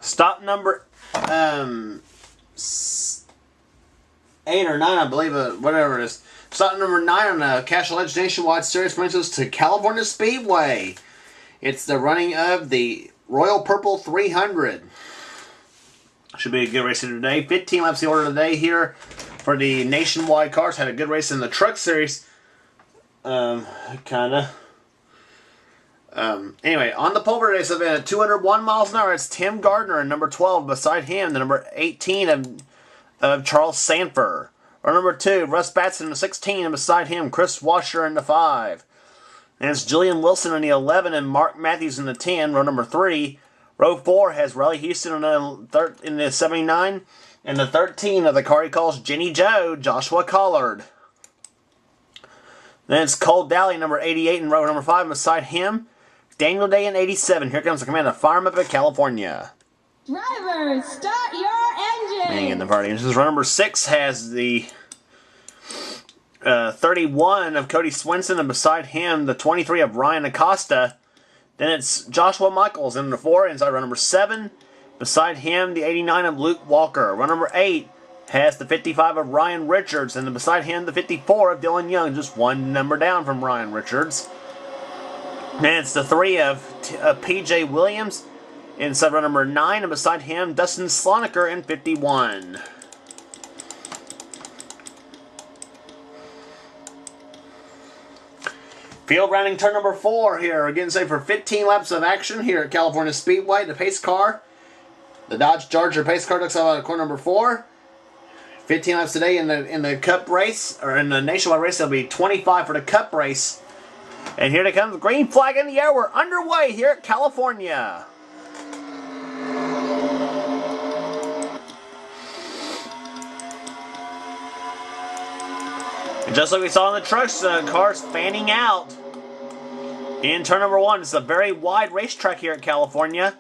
Stop number 8 or 9, I believe, whatever it is. Stop number 9 on the Castrol Edge Nationwide Series brings us to California Speedway. It's the running of the Royal Purple 300. Should be a good race today. 15 laps the order today here for the Nationwide cars. Had a good race in the Truck Series. Anyway, on the pole race event at 201 miles an hour, it's Tim Gardner in number 12. Beside him, the number 18 of Charles Sanford. Or number 2, Russ Batson in the 16, and beside him, Chris Washer in the 5. And it's Julian Wilson in the 11 and Mark Matthews in the 10, row number 3. Row 4 has Riley Houston in the 79. And the 13 of the car he calls Jenny Joe, Joshua Collard. Then it's Cole Daly, number 88 in row number 5. And beside him, Daniel Day in 87. Here comes the command of Fire 'em Up at California. Drivers, start your engine! Hang in the party. This is row number 6 has the 31 of Cody Swinson, and beside him, the 23 of Ryan Acosta. Then it's Joshua Michaels in the 4, inside row number 7. Beside him, the 89 of Luke Walker. Row number 8 has the 55 of Ryan Richards, and then beside him, the 54 of Dylan Young, just one number down from Ryan Richards. Then it's the 3 of PJ Williams inside row number 9, and beside him, Dustin Sloniker in 51. Field rounding turn number 4 here. Again, say for 15 laps of action here at California Speedway. The pace car, the Dodge Charger pace car, looks out of corner number 4. 15 laps today in the Cup race, or in the Nationwide race. There'll be 25 for the Cup race. And here they come, the green flag in the air. We're underway here at California. And just like we saw in the trucks, cars fanning out. In turn number 1, it's a very wide racetrack here at California.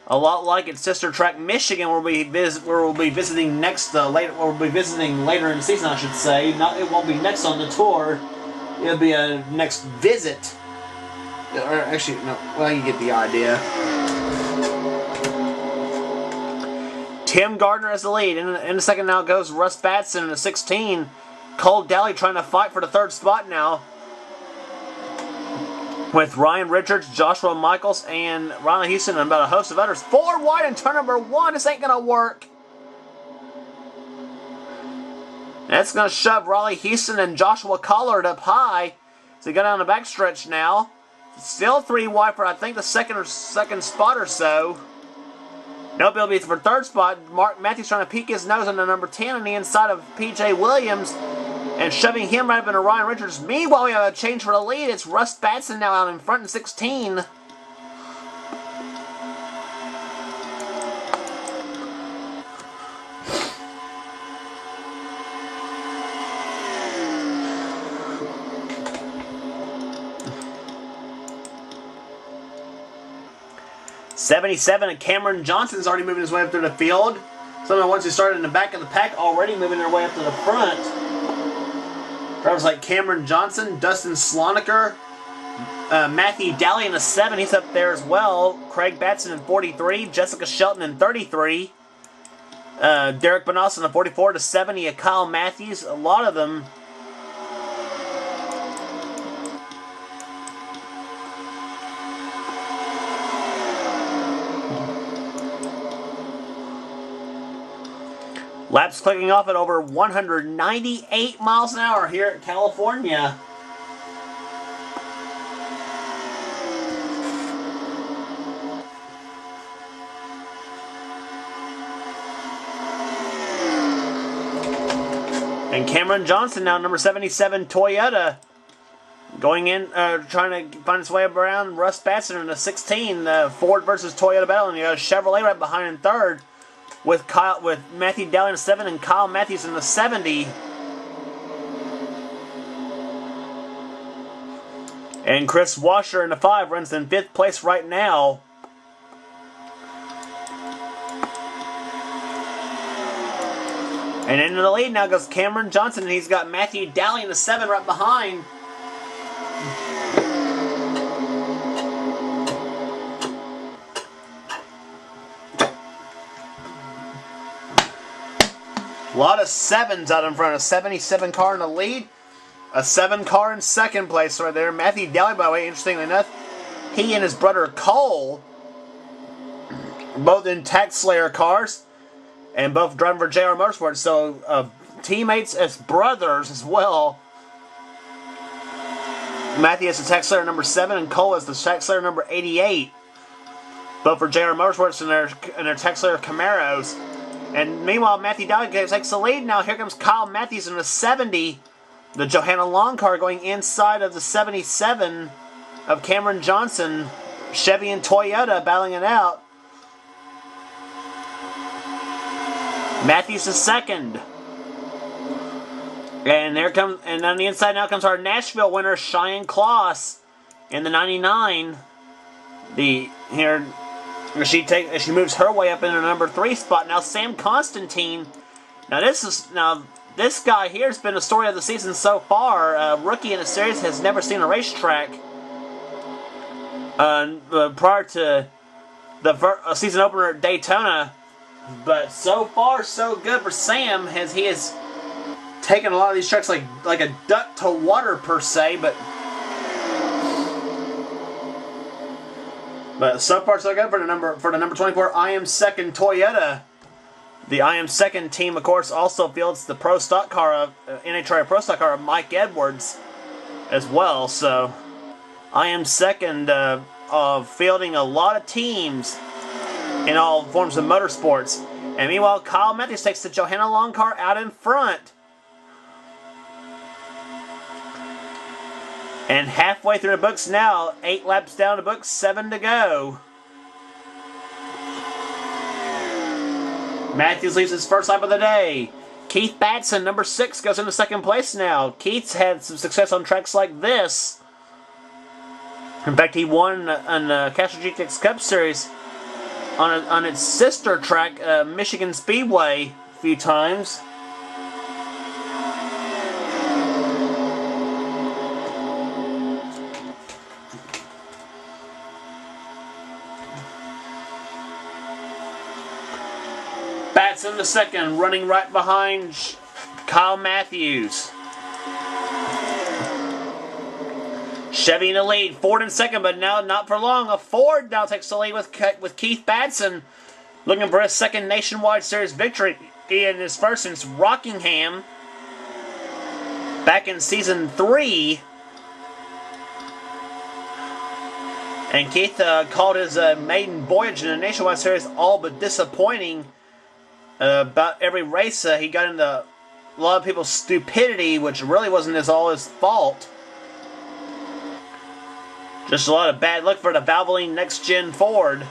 A lot like its sister track, Michigan, where we'll be visiting next. We'll be visiting later in the season, I should say. It won't be next on the tour. It'll be a next visit. Or actually, no. Well, you get the idea. Tim Gardner as the lead. In the second now goes Russ Batson in the 16. Cole Daly trying to fight for the 3rd spot now, with Ryan Richards, Joshua Michaels, and Riley Houston, and about a host of others. 4 wide in turn number 1. This ain't going to work. That's going to shove Riley Houston and Joshua Collard up high. So they go down the backstretch now. Still 3 wide for, I think, the second spot or so. Nope, it'll be for 3rd spot. Mark Matthews trying to peek his nose on the number 10 on the inside of PJ Williams, and shoving him right up into Ryan Richards. Meanwhile, we have a change for the lead. It's Russ Batson now out in front in 16. '77 and Cameron Johnson's already moving his way up through the field. Some of the ones who started in the back of the pack already moving their way up to the front. Drivers like Cameron Johnson, Dustin Sloniker, Matthew Daly in the 7, he's up there as well. Craig Batson in 43, Jessica Shelton in 33, Derek Bonas in the 44 to 70, Kyle Matthews. A lot of them. Laps clicking off at over 198 miles an hour here at California. And Cameron Johnson now, number 77 Toyota, going in, trying to find its way around Russ Batson in the 16. Ford versus Toyota battle, and you got a Chevrolet right behind in 3rd. With Matthew Daly in the 7 and Kyle Matthews in the 70. And Chris Washer in the 5 runs in 5th place right now. And into the lead now goes Cameron Johnson, and he's got Matthew Daly in the 7 right behind. A lot of 7s out in front. A 77 car in the lead. A 7 car in second place right there. Matthew Daly, by the way, interestingly enough, he and his brother Cole, both in Tax Slayer cars, and both driving for JR Motorsports. So teammates as brothers as well. Matthew is the Tax Slayer number 7, and Cole is the Tax Slayer number 88. Both for JR Motorsports and their Tax Slayer Camaros. And meanwhile, Matthew Daly takes the lead. Now here comes Kyle Matthews in the 70. The Johanna Long car going inside of the 77 of Cameron Johnson. Chevy and Toyota battling it out. Matthews is second. And on the inside now comes our Nashville winner, Cheyenne Kloss, in the 99. She moves her way up into the number 3 spot. Now Sam Constantine. Now this guy here has been the story of the season so far. Rookie in the series, has never seen a racetrack prior to the season opener at Daytona. But so far, so good for Sam, as he has taken a lot of these tracks like a duck to water per se, but so far so good for the number 24 I Am Second Toyota. The I Am Second team, of course, also fields the Pro Stock car of NHRA Pro Stock car of Mike Edwards as well. So I Am Second fielding a lot of teams in all forms of motorsports. And meanwhile, Kyle Matthews takes the Johanna Long car out in front. And halfway through the books now, 8 laps down the books, 7 to go. Matthews leaves his first lap of the day. Keith Batson, number 6, goes into second place now. Keith's had some success on tracks like this. In fact, he won on the Castrol GTX Cup Series on its sister track, Michigan Speedway, a few times. Batson the second, running right behind Kyle Matthews. Chevy in the lead, Ford in second, but now not for long. A Ford now takes the lead with Keith Batson, looking for his second Nationwide Series victory in his first since Rockingham back in season 3. And Keith called his maiden voyage in the Nationwide Series all but disappointing. About every race he got into a lot of people's stupidity, which really wasn't all his fault. Just a lot of bad luck for the Valvoline Next Gen Ford.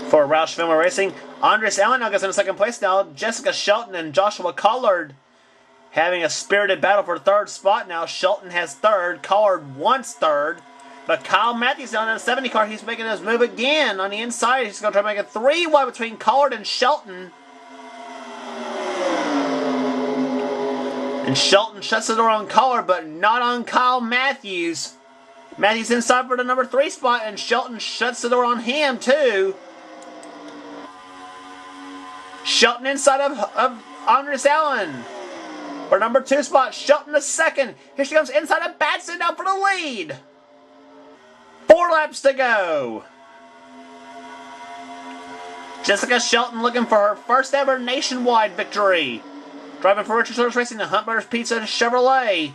For Roush Fenway Racing, Andres Allen now gets in second place now. Jessica Shelton and Joshua Collard having a spirited battle for third spot now. Shelton has third, Collard wants third. But Kyle Matthews down in a 70 car, he's making his move again on the inside. He's going to try to make a 3-wide between Collard and Shelton. And Shelton shuts the door on Collard, but not on Kyle Matthews. Matthews inside for the number 3 spot, and Shelton shuts the door on him too. Shelton inside of Andres Allen for number 2 spot. Shelton the second. Here she comes inside of Batson now for the lead. 4 laps to go. Jessica Shelton looking for her first ever nationwide victory. Driving for Richard Service Racing, the Hunt Brothers Pizza Chevrolet.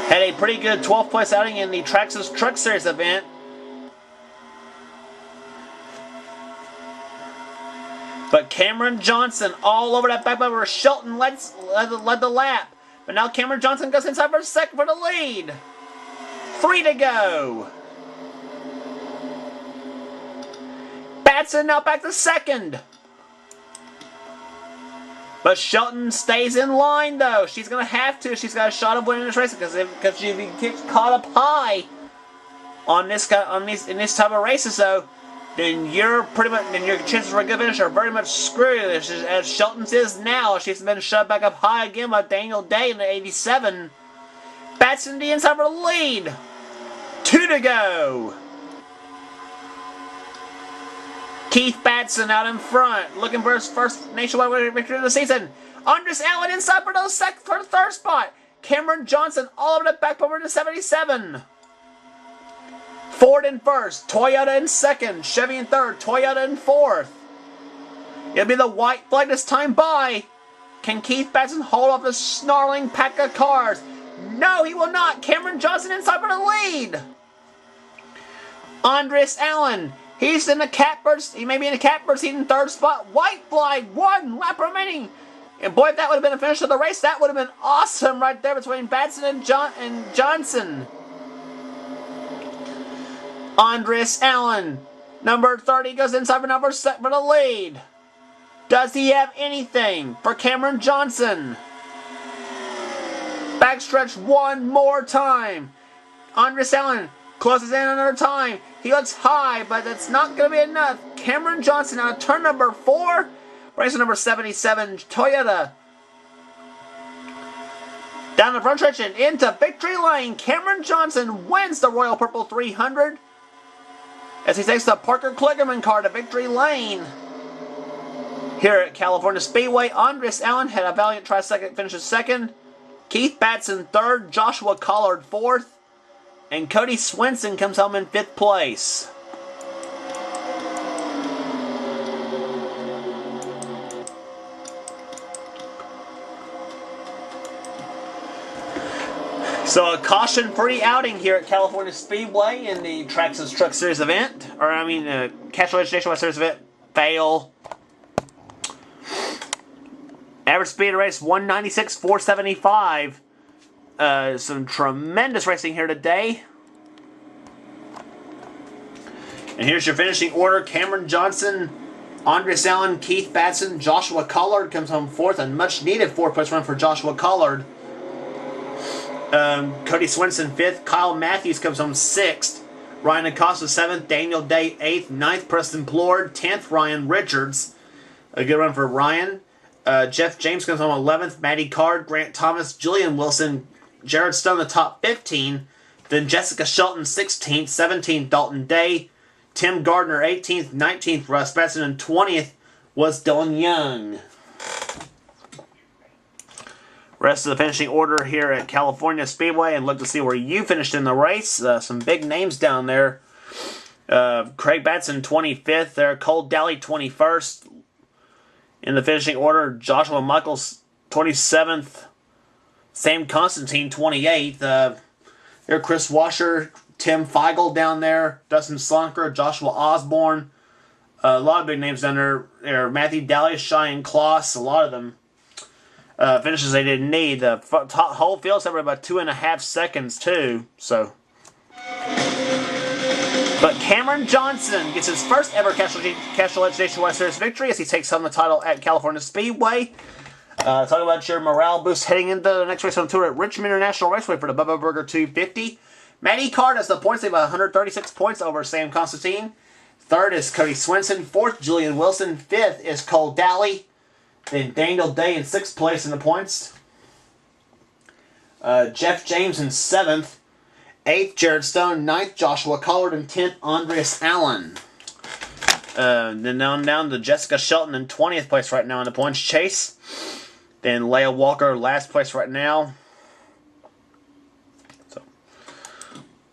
Had a pretty good 12th place outing in the Traxxas Truck Series event. But Cameron Johnson all over that back bumper. Shelton led the lap. But now Cameron Johnson goes inside for a second for the lead. 3 to go. Batson now back to second. But Shelton stays in line though. She's going to have to. She's got a shot of winning this race because if she gets caught up high in this type of races though, then your chances for a good finish are very much screwed. As Shelton's is now, she's been shoved back up high again by Daniel Day in the 87. Batson the inside for the lead. 2 to go. Keith Batson out in front, looking for his first nationwide victory of the season. Andres Allen inside for the third spot. Cameron Johnson all over the back over to 77. Ford in first, Toyota in second, Chevy in third, Toyota in fourth. It'll be the white flag this time by. Can Keith Batson hold off the snarling pack of cars? No, he will not. Cameron Johnson inside for the lead. Andres Allen, he's in the catbird. He may be in the catbird seat in third spot. White flag, 1 lap remaining. And boy, if that would have been a finish of the race, that would have been awesome right there between Batson and Johnson. Andres Allen, number 30, goes inside for number 7 for the lead. Does he have anything for Cameron Johnson? Backstretch one more time. Andres Allen closes in another time. He looks high, but that's not going to be enough. Cameron Johnson on turn number 4. Racer number 77, Toyota. Down the front stretch and into victory lane. Cameron Johnson wins the Royal Purple 300 as he takes the Parker Kligerman car to victory lane. Here at California Speedway, Andres Allen had a valiant try second, finishes second. Keith Batson third, Joshua Collard fourth, and Cody Swenson comes home in 5th place. So a caution-free outing here at California Speedway in the Traxxas Truck Series event, or I mean Castrol Nationwide Series event. Fail. Average speed of the race 196.475. Some tremendous racing here today. And here's your finishing order: Cameron Johnson, Andres Allen, Keith Batson, Joshua Collard comes home 4th, a much-needed 4th-place run for Joshua Collard. Cody Swenson 5th, Kyle Matthews comes home 6th, Ryan Acosta 7th, Daniel Day 8th, 9th Preston Plord, 10th Ryan Richards. A good run for Ryan. Jeff James comes home 11th, Matty Card, Grant Thomas, Julian Wilson, Jared Stone the top 15, then Jessica Shelton 16th, 17th Dalton Day, Tim Gardner 18th, 19th Russ Batson, and 20th was Dylan Young. Rest of the finishing order here at California Speedway, and look to see where you finished in the race. Some big names down there. Craig Batson 25th there, Cole Daly 21st. In the finishing order, Joshua Michaels 27th, Sam Constantine 28th. There Chris Washer, Tim Feigl down there, Dustin Slonker, Joshua Osborne. A lot of big names down there. Matthew Daly, Cheyenne Kloss, a lot of them. Finishes they didn't need. The whole field separated about 2.5 seconds too. So, but Cameron Johnson gets his first ever Castrol Edge Nationwide Series victory as he takes home the title at California Speedway. Talk about your morale boost heading into the next race on tour at Richmond International Raceway for the Bubba Burger 250. Matty Card has the points. They have 136 points over Sam Constantine. 3rd is Cody Swenson. 4th, Julian Wilson. 5th is Cole Daly. Then Daniel Day in 6th place in the points. Jeff James in 7th. 8th, Jared Stone. 9th, Joshua Collard. And 10th, Andres Allen. Then down to Jessica Shelton in 20th place right now in the points chase. Then Leah Walker last place right now. So,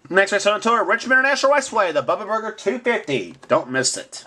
next race on the tour, Richmond International Raceway, the Bubba Burger 250. Don't miss it.